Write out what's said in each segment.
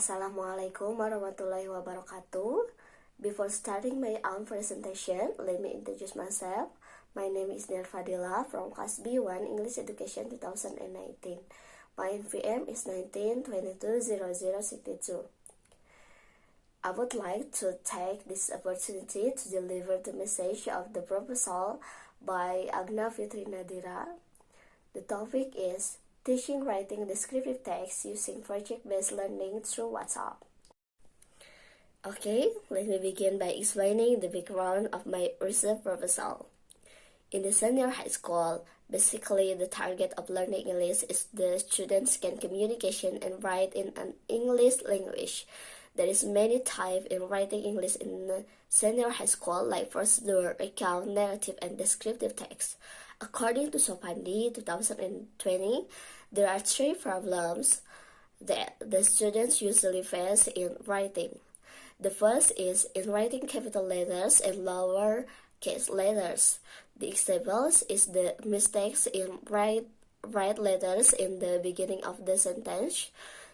Assalamualaikum warahmatullahi wabarakatuh. Before starting my own presentation, let me introduce myself. My name is Ner Fadila from Class B1 English Education 2019. My NPM is 19220062. I would like to take this opportunity to deliver the message of the proposal by Agna Fitri Nadira. The topic is Teaching Writing Descriptive Text Using Project-Based Learning Through WhatsApp. Okay, let me begin by explaining the background of my research proposal. In the senior high school, basically the target of learning English is the students can communication and write in an English language. There is many types in writing English in the senior high school, like procedure, account, narrative, and descriptive text. According to Sopandi 2020, there are three problems that the students usually face in writing. The first is in writing capital letters and lower case letters. The examples is the mistakes in write letters in the beginning of the sentence,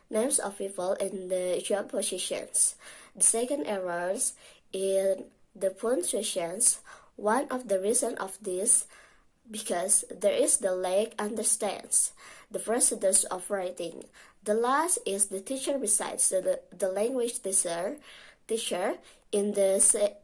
names of people, and the job positions. The second errors in the punctuations. One of the reasons of this because there is the lack understands the procedures of writing. The last is the teacher besides the language teacher in the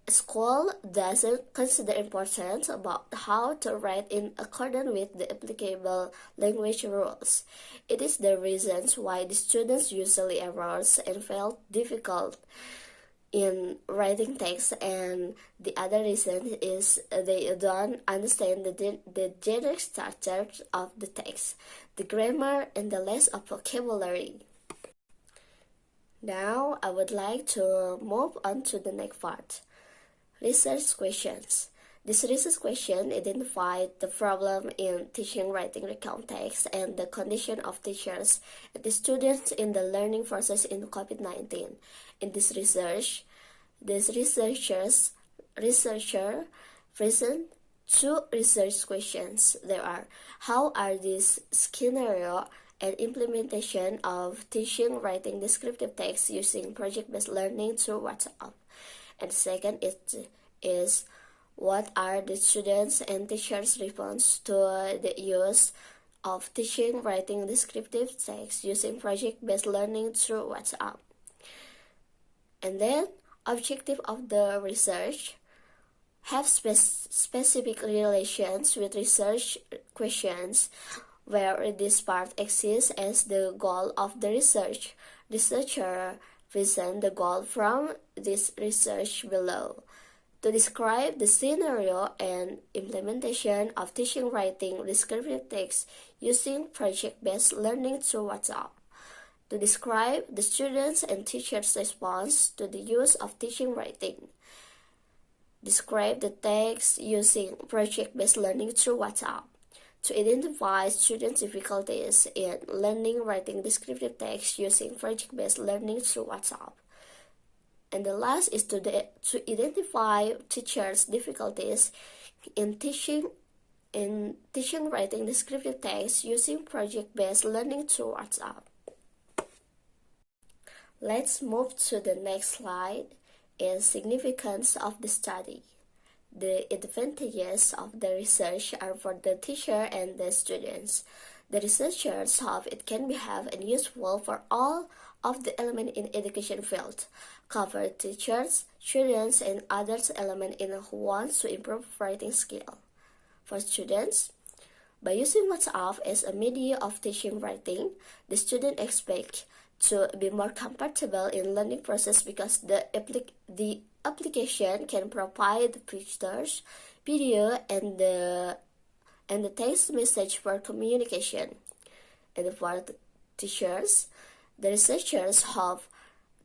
school doesn't consider important about how to write in accordance with the applicable language rules. It is the reasons why the students usually errors and felt difficult in writing text, and the other reason is they don't understand the generic structure of the text, the grammar, and the less of vocabulary. Now I would like to move on to the next part. Research questions. This research question identified the problem in teaching writing recount text and the condition of teachers and the students in the learning process in COVID-19. In this research, these researcher present two research questions. There are, how are these scenario and implementation of teaching writing descriptive text using project-based learning through WhatsApp? And second is what are the students and teachers' response to the use of teaching writing descriptive text using project-based learning through WhatsApp? And then, objective of the research have specific relations with research questions where this part exists as the goal of the research. Researcher present the goal from this research below. To describe the scenario and implementation of teaching writing descriptive text using project-based learning through WhatsApp. To describe the students' and teachers' response to the use of teaching writing. Describe the text using project-based learning through WhatsApp. To identify students' difficulties in learning writing descriptive text using project-based learning through WhatsApp. And the last is to identify teachers' difficulties in teaching writing descriptive text using project-based learning through WhatsApp. Let's move to the next slide, is significance of the study. The advantages of the research are for the teacher and the students. The researchers hope it can be have and useful for all of the elements in education field, cover teachers, students, and others elements in who wants to improve writing skill. For students, by using WhatsApp as a media of teaching writing, the student expect to be more comfortable in learning process because the application can provide pictures, video, and the text message for communication. And for the teachers, the researchers hope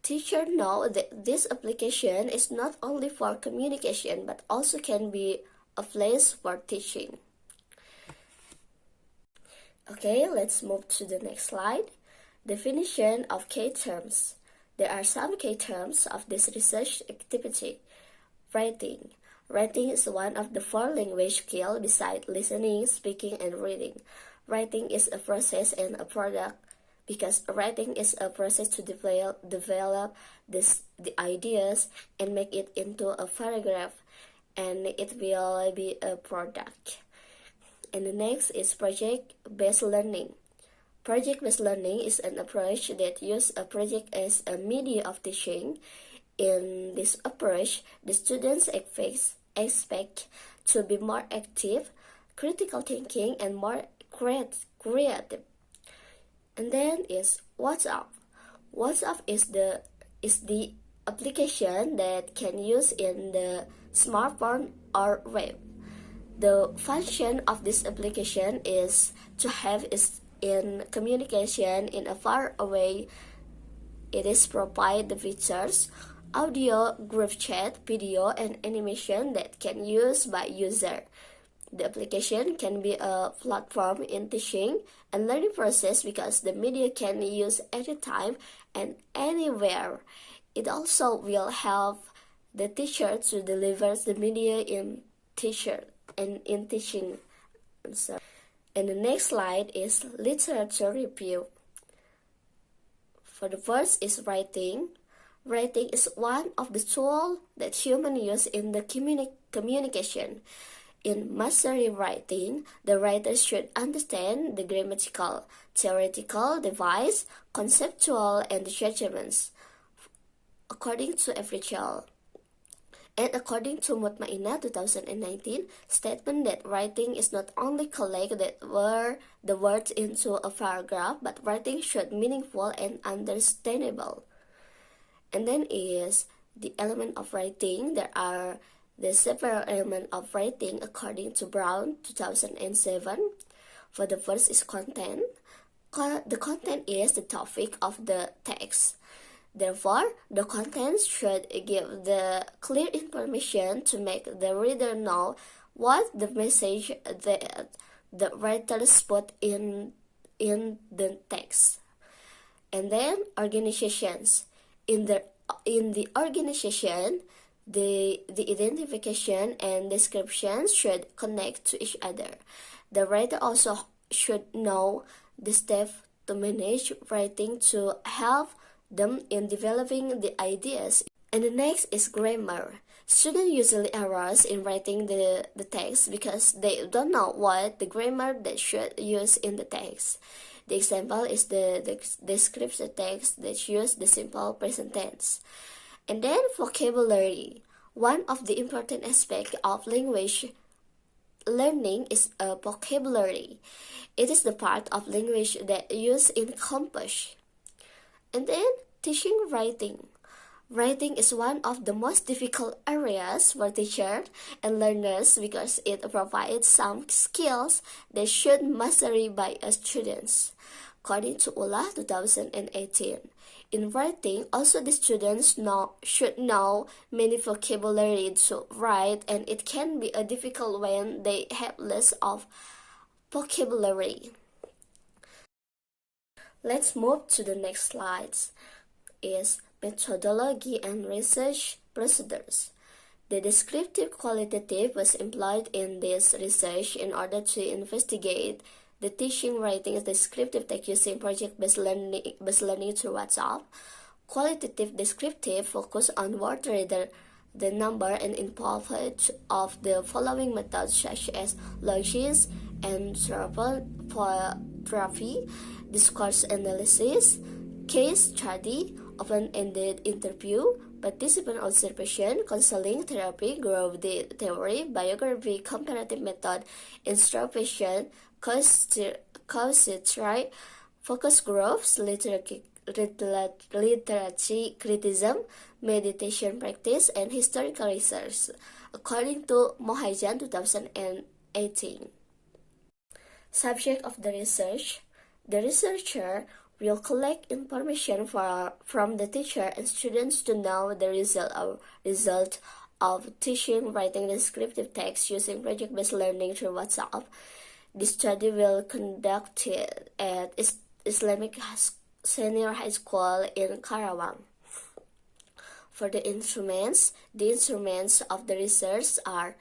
teachers know that this application is not only for communication but also can be a place for teaching. Okay, let's move to the next slide. Definition of key terms. There are some key terms of this research activity. Writing. Writing is one of the four language skills besides listening, speaking, and reading. Writing is a process and a product because writing is a process to develop the ideas and make it into a paragraph, and it will be a product. And the next is project-based learning. Project-based learning is an approach that uses a project as a media of teaching. In this approach, the students expect to be more active, critical thinking, and more creative. And then is WhatsApp. WhatsApp is the application that can use in the smartphone or web. The function of this application is to have is in communication in a far away. It is provide the features audio, group chat, video, and animation that can use by user. The application can be a platform in teaching and learning process because the media can use anytime and anywhere. It also will help the teacher to deliver the media in teaching. And the next slide is literature review. For the first is writing. Writing is one of the tools that humans use in the communication. In mastery writing, the writer should understand the grammatical, theoretical, device, conceptual, and the judgments according to every child. And according to Mutmainah 2019, statement that writing is not only collect the words into a paragraph, but writing should be meaningful and understandable. And then is the element of writing. There are the several elements of writing according to Brown 2007. For the first is content. The content is the topic of the text. Therefore, the content should give the clear information to make the reader know what the message that the writers put in the text. And then organizations. In the organization, the identification and description should connect to each other. The writer also should know the steps to manage writing to help them in developing the ideas. And the next is grammar. Students usually errors in writing the text because they don't know what the grammar they should use in the text. The example is the descriptive text that use the simple present tense. And then vocabulary. One of the important aspects of language learning is a vocabulary. It is the part of language that use in compass. And then teaching writing. Writing is one of the most difficult areas for teachers and learners because it provides some skills that should mastery by students. According to ULA 2018, in writing, also the students should know many vocabulary to write, and it can be a difficult when they have less of vocabulary. Let's move to the next slides. Is methodology and research procedures. The descriptive qualitative was employed in this research in order to investigate the teaching writing descriptive text using project-based learning through WhatsApp. Qualitative descriptive focus on word reader, the number and involvement of the following methods such as logics, anthropography, discourse analysis, case study, open-ended interview, participant observation, counseling, therapy, growth theory, biography, comparative method, introspection, cause-study, focus groups, literature criticism, meditation practice, and historical research, according to Mohajan 2018. Subject of the research. The researcher will collect information from the teacher and students to know the result of teaching writing descriptive text using project-based learning through WhatsApp. The study will conduct at Islamic Senior High School in Karawang. For the instruments of the research are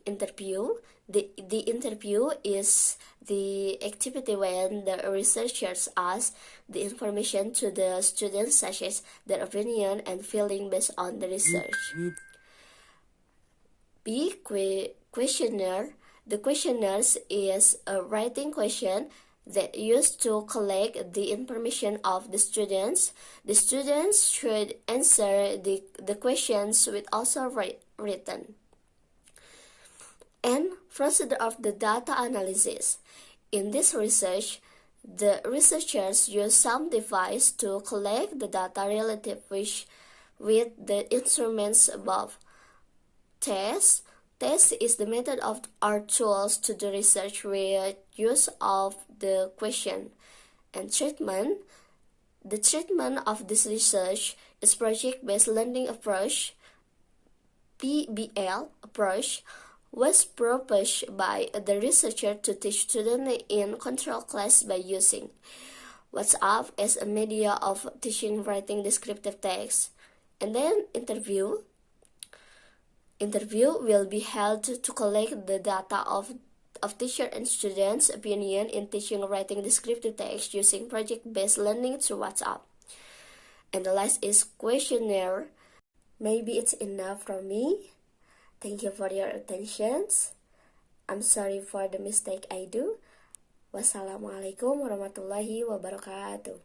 interview. The interview is the activity when the researchers ask the information to the students, such as their opinion and feeling based on the research. B. Questionnaire. The questionnaires is a writing question that used to collect the information of the students. The students should answer the questions with also written. And procedure of the data analysis. In this research, the researchers use some device to collect the data relative with the instruments above. Test is the method of our tools to do research with use of the question. And treatment. The treatment of this research is project-based learning approach, PBL approach, was proposed by the researcher to teach students in control class by using WhatsApp as a media of teaching writing descriptive text. And then interview. Interview will be held to collect the data of teacher and students' opinion in teaching writing descriptive text using project-based learning through WhatsApp. And the last is questionnaire. Maybe it's enough from me. Thank you for your attention. I'm sorry for the mistake I do. Wassalamualaikum warahmatullahi wabarakatuh.